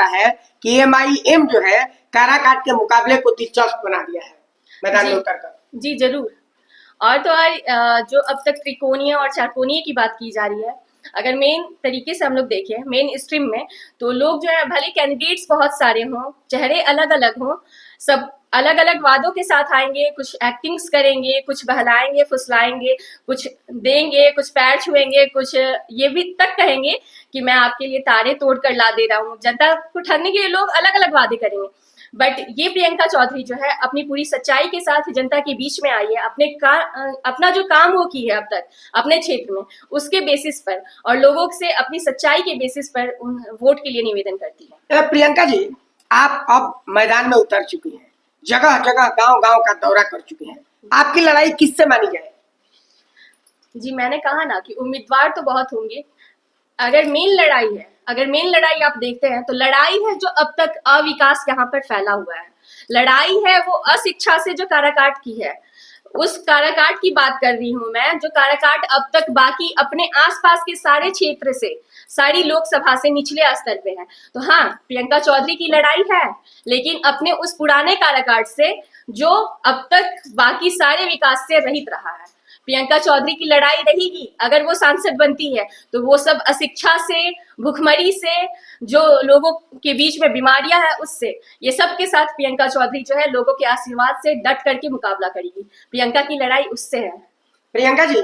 है कि एमआईएम जो है काराकाट के मुकाबले को दिलचस्प बना दिया है मैदान में उतरकर। जी जरूर। और तो और जो अब तक त्रिकोणीय और चारकोणीय की बात की जा रही है, अगर मेन तरीके से हम लोग देखें मेन स्ट्रीम में, तो लोग जो है भले कैंडिडेट्स बहुत सारे हों, चेहरे अलग अलग हों, सब अलग अलग वादों के साथ आएंगे, कुछ एक्टिंग्स करेंगे, कुछ बहलाएंगे फुसलाएंगे, कुछ देंगे, कुछ पैर छुएंगे, कुछ ये भी तक कहेंगे कि मैं आपके लिए तारे तोड़ कर ला दे रहा हूँ। जनता को ठगने के लिए लोग अलग अलग वादे करेंगे, बट ये प्रियंका चौधरी जो है अपनी पूरी सच्चाई के साथ जनता के बीच में आई है, अपना जो काम वो की है अब तक अपने क्षेत्र में, उसके बेसिस पर और लोगों से अपनी सच्चाई के बेसिस पर वोट के लिए निवेदन करती है। प्रियंका जी, आप अब मैदान में उतर चुकी हैं, जगह जगह गांव गांव का दौरा कर चुके हैं, आपकी लड़ाई किससे मानी जाए? जी मैंने कहा ना कि उम्मीदवार तो बहुत होंगे, अगर मेन लड़ाई आप देखते हैं तो लड़ाई है जो अब तक अविकास यहाँ पर फैला हुआ है, लड़ाई है वो अशिक्षा से जो काराकाट की है, उस काराकाट की बात कर रही हूं मैं, जो काराकाट अब तक बाकी अपने आसपास के सारे क्षेत्र से, सारी लोकसभा से निचले स्तर पे है। तो हाँ, प्रियंका चौधरी की लड़ाई है, लेकिन अपने उस पुराने काराकाट से जो अब तक बाकी सारे विकास से रहित रहा है। प्रियंका चौधरी की लड़ाई रहेगी, अगर वो सांसद बनती है तो वो सब अशिक्षा से, भुखमरी से, जो लोगों के बीच में बीमारियां हैं उससे, ये सब के साथ प्रियंका चौधरी जो है लोगों के आशीर्वाद से डट करके मुकाबला करेगी। प्रियंका की लड़ाई उससे है। प्रियंका जी,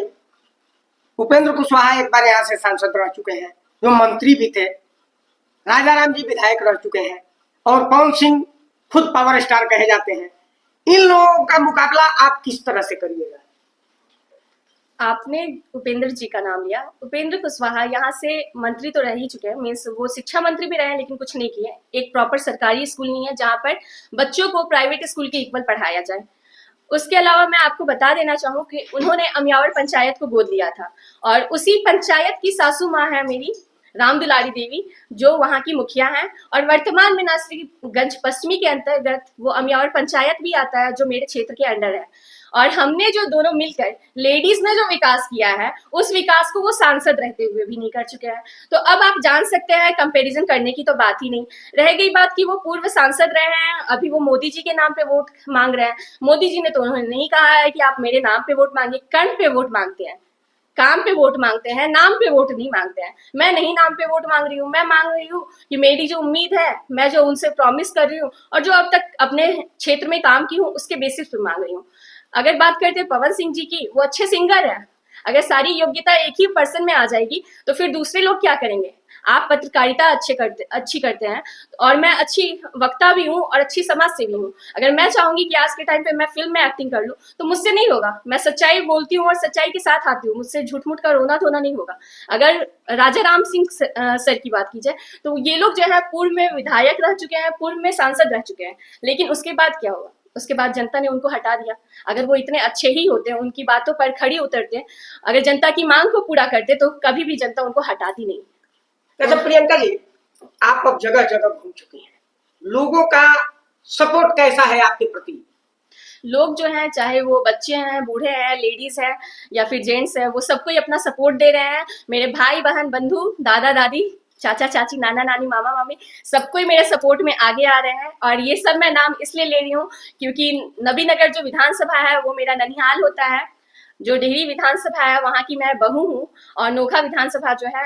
उपेंद्र कुशवाहा एक बार यहाँ से सांसद रह चुके हैं, जो मंत्री भी थे, राजा राम जी विधायक रह चुके हैं, और पवन सिंह खुद पावर स्टार कहे जाते हैं। इन लोगों का मुकाबला आप किस तरह से करिएगा? आपने उपेंद्र जी का नाम लिया। उपेंद्र कुशवाहा यहाँ से मंत्री तो रह ही चुके हैं, मीन्स वो शिक्षा मंत्री भी रहे हैं, लेकिन कुछ नहीं किए। एक प्रॉपर सरकारी स्कूल नहीं है जहाँ पर बच्चों को प्राइवेट स्कूल के इक्वल पढ़ाया जाए। उसके अलावा मैं आपको बता देना चाहूँ कि उन्होंने अमियावड़ पंचायत को गोद लिया था, और उसी पंचायत की सासू माँ है मेरी राम दुलारी देवी, जो वहाँ की मुखिया हैं, और वर्तमान में नासरीगंज पश्चिमी के अंतर्गत वो अमियावड़ पंचायत भी आता है, जो मेरे क्षेत्र के अंडर है। और हमने जो दोनों मिलकर लेडीज ने जो विकास किया है, उस विकास को वो सांसद रहते हुए भी नहीं कर चुके हैं। तो अब आप जान सकते हैं, कंपैरिजन करने की तो बात ही नहीं रह गई। बात कि वो पूर्व सांसद रहे हैं, अभी वो मोदी जी के नाम पे वोट मांग रहे हैं। मोदी जी ने तो उन्होंने नहीं कहा है कि आप मेरे नाम पे वोट मांगिए, कंठ पे वोट मांगते हैं, काम पे वोट मांगते हैं, नाम पे वोट नहीं मांगते हैं। मैं नहीं नाम पे वोट मांग रही हूँ, मैं मांग रही हूँ कि मेरी जो उम्मीद है, मैं जो उनसे प्रॉमिस कर रही हूँ और जो अब तक अपने क्षेत्र में काम की हूँ, उसके बेसिस पे मांग रही हूँ। अगर बात करते हैं पवन सिंह जी की, वो अच्छे सिंगर हैं। अगर सारी योग्यता एक ही पर्सन में आ जाएगी तो फिर दूसरे लोग क्या करेंगे? आप पत्रकारिता अच्छी करते हैं, और मैं अच्छी वक्ता भी हूँ और अच्छी समाज सेवी हूँ। अगर मैं चाहूंगी कि आज के टाइम पे मैं फिल्म में एक्टिंग कर लूँ, तो मुझसे नहीं होगा। मैं सच्चाई बोलती हूँ और सच्चाई के साथ आती हूँ, मुझसे झूठ मूठ का रोना धोना नहीं होगा। अगर राजा राम सिंह सर की बात की जाए, तो ये लोग जो है पूर्व में विधायक रह चुके हैं, पूर्व में सांसद रह चुके हैं, लेकिन उसके बाद क्या हुआ? उसके बाद जनता ने उनको हटा दिया। अगर वो इतने अच्छे ही होते, उनकी बातों पर खड़ी उतरते, अगर जनता की मांग को पूरा करते, तो कभी भी जनता उनको हटाती नहीं। अच्छा प्रियंका जी, आप अब जगह जगह घूम चुकी हैं, लोगों का सपोर्ट कैसा है आपके प्रति? लोग जो हैं, चाहे वो बच्चे हैं, बूढ़े हैं, लेडीज हैं या फिर जेंट्स हैं, वो सबको ही अपना सपोर्ट दे रहे हैं। मेरे भाई बहन बंधु, दादा दादी, चाचा चाची, नाना नानी, मामा मामी, सबको ही मेरे सपोर्ट में आगे आ रहे हैं। और ये सब मैं नाम इसलिए ले रही हूँ क्योंकि नबीनगर जो विधानसभा है वो मेरा ननिहाल होता है, जो डेहरी विधानसभा है वहाँ की मैं बहू हूँ, और नोखा विधानसभा जो है,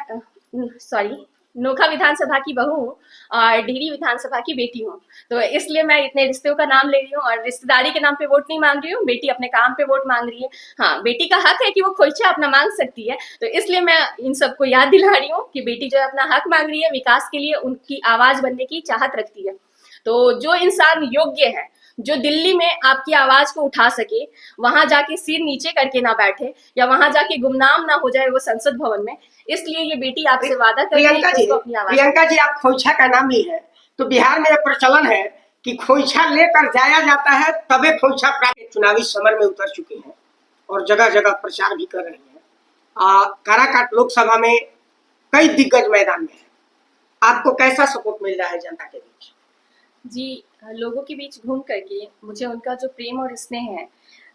नोखा विधानसभा की बहू हूँ और डेहरी विधानसभा की बेटी हूँ। तो इसलिए मैं इतने रिश्तों का नाम ले रही हूँ, और रिश्तेदारी के नाम पे वोट नहीं मांग रही हूँ। बेटी अपने काम पे वोट मांग रही है। हाँ, बेटी का हक है कि वो खोइचा अपना मांग सकती है, तो इसलिए मैं इन सबको याद दिला रही हूँ कि बेटी जो है अपना हक मांग रही है, विकास के लिए उनकी आवाज बनने की चाहत रखती है। तो जो इंसान योग्य है, जो दिल्ली में आपकी आवाज को उठा सके, वहां जाके सिर नीचे करके ना बैठे, या वहां जाके गुमनाम ना हो जाए वो संसद भवन में, इसलिए ये बेटी आपसे वादा कर रही है कि उसको अपनी आवाज। प्रियंका जी, आप खोइछा का नाम ली है, तो बिहार में प्रचलन है कि खोइछा लेकर जाया जाता है, तबे खोइछा प्राप्त। चुनावी समर में उतर चुकी हैं और जगह जगह प्रचार भी कर रही हैं। काराकाट लोकसभा में कई दिग्गज मैदान में है, आपको कैसा सपोर्ट मिल रहा है जनता के बीच? जी, लोगों के बीच घूम करके मुझे उनका जो प्रेम और स्नेह है,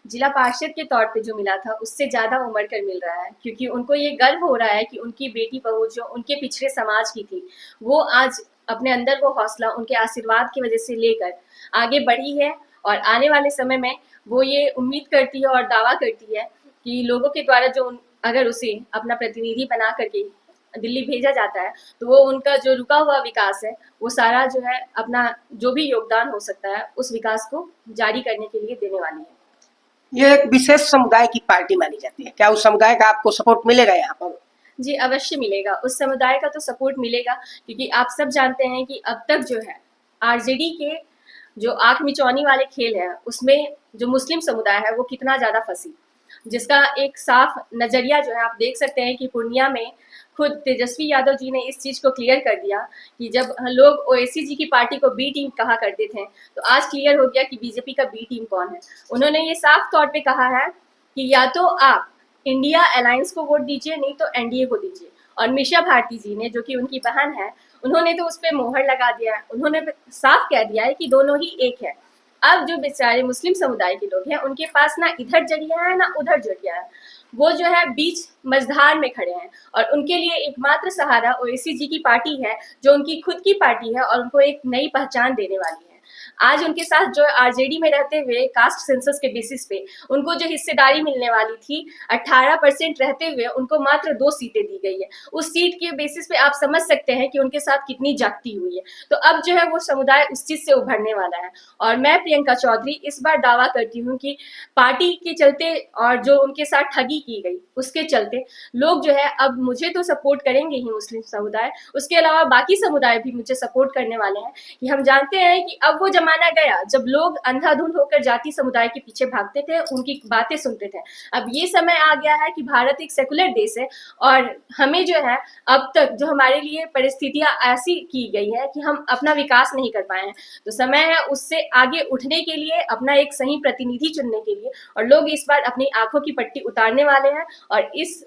जिला पार्षद के तौर पे जो मिला था, उससे ज़्यादा उमड़ कर मिल रहा है, क्योंकि उनको ये गर्व हो रहा है कि उनकी बेटी बहू जो उनके पिछड़े समाज की थी, वो आज अपने अंदर वो हौसला उनके आशीर्वाद की वजह से लेकर आगे बढ़ी है और आने वाले समय में वो ये उम्मीद करती है और दावा करती है कि लोगों के द्वारा अगर उसे अपना प्रतिनिधि बना करके दिल्ली भेजा जाता है तो वो उनका जो रुका हुआ विकास है वो सारा जो है अपना जो भी योगदान हो सकता है उस विकास को जारी करने के लिए देने वाली है। ये एक विशेष समुदाय की पार्टी मानी जाती है, क्या उस समुदाय का आपको सपोर्ट मिलेगा यहाँ पर? जी अवश्य मिलेगा, उस समुदाय का तो सपोर्ट मिलेगा क्योंकि आप सब जानते हैं कि अब तक जो है आरजेडी के जो आंख मिचौनी वाले खेल है उसमें जो मुस्लिम समुदाय है वो कितना ज़्यादा फंसी, जिसका एक साफ नज़रिया जो है आप देख सकते हैं कि पूर्णिया में खुद तेजस्वी यादव जी ने इस चीज़ को क्लियर कर दिया कि जब लोग ओवैसी जी की पार्टी को बी टीम कहा करते थे तो आज क्लियर हो गया कि बीजेपी का बी टीम कौन है। उन्होंने ये साफ तौर पे कहा है कि या तो आप इंडिया अलायंस को वोट दीजिए नहीं तो एनडीए को दीजिए। और मीशा भारती जी ने, जो कि उनकी बहन है, उन्होंने तो उस पर मोहर लगा दिया है, उन्होंने साफ कह दिया है कि दोनों ही एक है। अब जो बेचारे मुस्लिम समुदाय के लोग हैं उनके पास ना इधर जरिया है ना उधर जरिया है, वो जो है बीच मझधार में खड़े हैं और उनके लिए एकमात्र सहारा ओवैसी जी की पार्टी है जो उनकी खुद की पार्टी है और उनको एक नई पहचान देने वाली है। आज उनके साथ जो आरजेडी में रहते हुए कास्ट सेंसस के बेसिस पे उनको जो हिस्सेदारी मिलने वाली थी 18% रहते हुए उनको मात्र 2 सीटें दी गई है। उस सीट के बेसिस पे आप समझ सकते हैं कि उनके साथ कितनी जागती हुई है। तो अब जो है वो समुदाय उस चीज से उभरने वाला है और मैं प्रियंका चौधरी इस बार दावा करती हूँ कि पार्टी के चलते और जो उनके साथ ठगी की गई उसके चलते लोग जो है अब मुझे तो सपोर्ट करेंगे ही मुस्लिम समुदाय, उसके अलावा बाकी समुदाय भी मुझे सपोर्ट करने वाले हैं कि हम जानते हैं कि अब वो जमाना गया जब लोग अंधाधुंध होकर जाति समुदाय के पीछे भागते थे, उनकी बातें सुनते थे। अब ये समय आ गया है कि भारत एक सेकुलर देश है और हमें जो है अब तक जो हमारे लिए परिस्थितियां ऐसी की गई है कि हम अपना विकास नहीं कर पाए हैं, तो समय है उससे आगे उठने के लिए, अपना एक सही प्रतिनिधि चुनने के लिए। और लोग इस बार अपनी आंखों की पट्टी उतारने वाले हैं और इस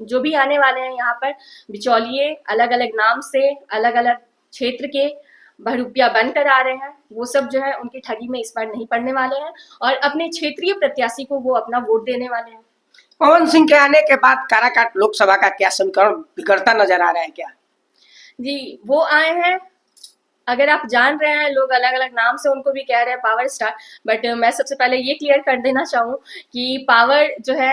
जो भी आने वाले हैं यहाँ पर बिचौलिए अलग अलग नाम से अलग अलग क्षेत्र के बहरूपिया बनकर आ रहे हैं, वो सब जो है उनकी ठगी में इस बार नहीं पड़ने वाले हैं और अपने क्षेत्रीय प्रत्याशी को वो अपना वोट देने वाले हैं। पवन सिंह के आने के बाद काराकाट लोकसभा का क्या समीकरण बिगड़ता नजर आ रहा है क्या? जी वो आए हैं, अगर आप जान रहे हैं लोग अलग अलग नाम से उनको भी कह रहे हैं पावर स्टार, बट मैं सबसे पहले ये क्लियर कर देना चाहूँ कि पावर जो है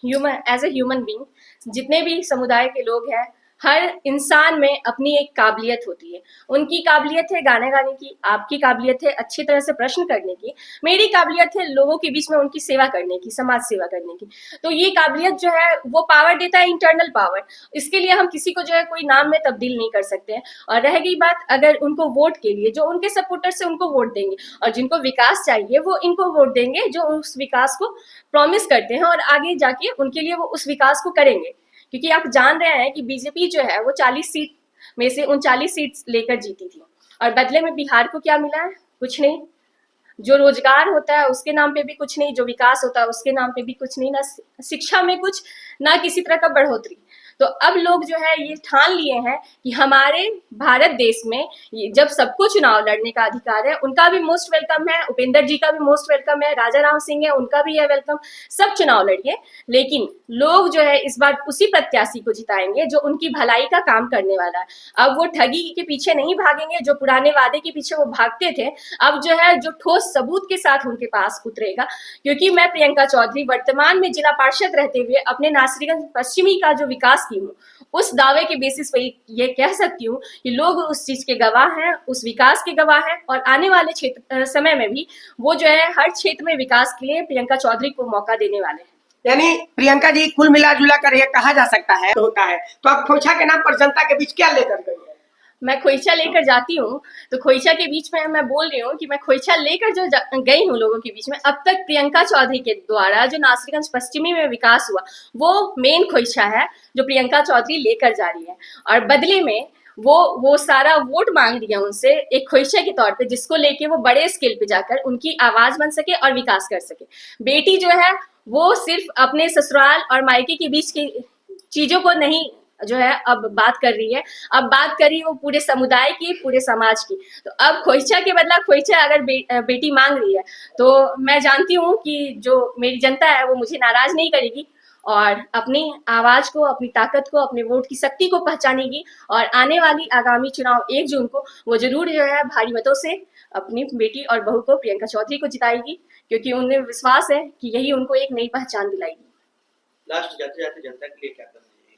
human as a human being, जितने भी समुदाय के लोग हैं हर इंसान में अपनी एक काबिलियत होती है। उनकी काबिलियत है गाने गाने की, आपकी काबिलियत है अच्छी तरह से प्रश्न करने की, मेरी काबिलियत है लोगों के बीच में उनकी सेवा करने की, समाज सेवा करने की। तो ये काबिलियत जो है वो पावर देता है, इंटरनल पावर। इसके लिए हम किसी को जो है कोई नाम में तब्दील नहीं कर सकते हैं। और रह गई बात अगर उनको वोट के लिए, जो उनके सपोर्टर से उनको वोट देंगे और जिनको विकास चाहिए वो इनको वोट देंगे, जो उस विकास को प्रॉमिस करते हैं और आगे जाके उनके लिए वो उस विकास को करेंगे। क्योंकि आप जान रहे हैं कि बीजेपी जो है वो 40 सीट में से 39 सीट लेकर जीती थी और बदले में बिहार को क्या मिला है? कुछ नहीं। जो रोजगार होता है उसके नाम पे भी कुछ नहीं, जो विकास होता है उसके नाम पे भी कुछ नहीं, ना शिक्षा में कुछ, ना किसी तरह का बढ़ोतरी। तो अब लोग जो है ये ठान लिए हैं कि हमारे भारत देश में जब सबको चुनाव लड़ने का अधिकार है, उनका भी मोस्ट वेलकम है, उपेंद्र जी का भी मोस्ट वेलकम है, राजा राम सिंह है उनका भी है वेलकम, सब चुनाव लड़िए। लेकिन लोग जो है इस बार उसी प्रत्याशी को जिताएंगे जो उनकी भलाई का काम करने वाला है। अब वो ठगी के पीछे नहीं भागेंगे, जो पुराने वादे के पीछे वो भागते थे, अब जो है जो ठोस सबूत के साथ उनके पास उतरेगा। क्योंकि मैं प्रियंका चौधरी वर्तमान में जिला पार्षद रहते हुए अपने नासरीगंज पश्चिमी का जो विकास की हूँ, उस दावे के बेसिस पे ये कह सकती हूँ कि लोग उस चीज के गवाह हैं, उस विकास के गवाह हैं और आने वाले क्षेत्र समय में भी वो जो है हर क्षेत्र में विकास के लिए प्रियंका चौधरी को मौका देने वाले हैं। यानी प्रियंका जी कुल मिला जुला कर ये कहा जा सकता है होता है, तो आप खोइछा के नाम पर जनता के बीच क्या लेकर गई है? मैं खोइछा लेकर जाती हूँ तो खोइछा के बीच में मैं बोल रही हूँ कि मैं खोइछा लेकर जो गई हूँ लोगों के बीच में, अब तक प्रियंका चौधरी के द्वारा जो नासरीगंज पश्चिमी में विकास हुआ वो मेन खोइछा है जो प्रियंका चौधरी लेकर जा रही है। और बदले में वो सारा वोट मांग रही है उनसे एक खोइछा के तौर पे, जिसको लेके वो बड़े स्केल पे जाकर उनकी आवाज बन सके और विकास कर सके। बेटी जो है वो सिर्फ अपने ससुराल और मायके के बीच की चीजों को नहीं जो है अब बात कर रही है, अब बात कर रही है वो पूरे समुदाय की, पूरे समाज की। तो अब खोइछा के बदला खोइछा अगर बेटी मांग रही है तो मैं जानती हूँ कि जो मेरी जनता है वो मुझे नाराज नहीं करेगी और अपनी आवाज को, अपनी ताकत को, अपने वोट की शक्ति को पहचानेगी और आने वाली आगामी चुनाव 1 जून को वो जरूर जो है भारी मतों से अपनी बेटी और बहू को, प्रियंका चौधरी को जिताएगी, क्योंकि उन्हें विश्वास है कि यही उनको एक नई पहचान दिलाएगी। लास्ट जाते जाते जनता के लिए क्या करना चाहिए?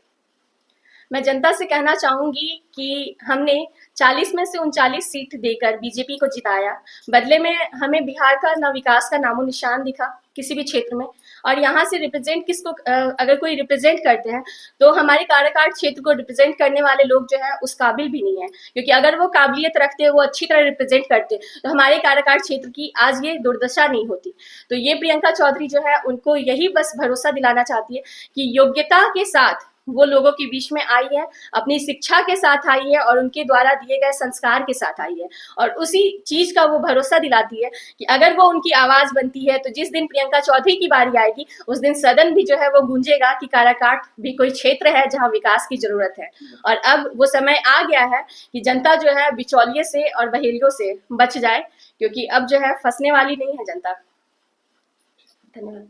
मैं जनता से कहना चाहूंगी कि हमने 40 में से 39 सीट देकर बीजेपी को जिताया। बदले में हमें बिहार का न विकास का नामो निशान दिखा किसी भी क्षेत्र में, और यहाँ से रिप्रेजेंट किसको, अगर कोई रिप्रेजेंट करते हैं तो हमारे कार्यकाल क्षेत्र को रिप्रेजेंट करने वाले लोग जो है उस काबिल भी नहीं है, क्योंकि अगर वो काबिलियत रखते, वो अच्छी तरह रिप्रेजेंट करते तो हमारे कार्यकाल क्षेत्र की आज ये दुर्दशा नहीं होती। तो ये प्रियंका चौधरी जो है उनको यही बस भरोसा दिलाना चाहती है कि योग्यता के साथ वो लोगों के बीच में आई है, अपनी शिक्षा के साथ आई है और उनके द्वारा दिए गए संस्कार के साथ आई है, और उसी चीज का वो भरोसा दिलाती है कि अगर वो उनकी आवाज बनती है तो जिस दिन प्रियंका चौधरी की बारी आएगी उस दिन सदन भी जो है वो गूंजेगा कि काराकाट भी कोई क्षेत्र है जहां विकास की जरूरत है। और अब वो समय आ गया है कि जनता जो है बिचौलिए से और बहेलियों से बच जाए, क्योंकि अब जो है फंसने वाली नहीं है जनता। धन्यवाद।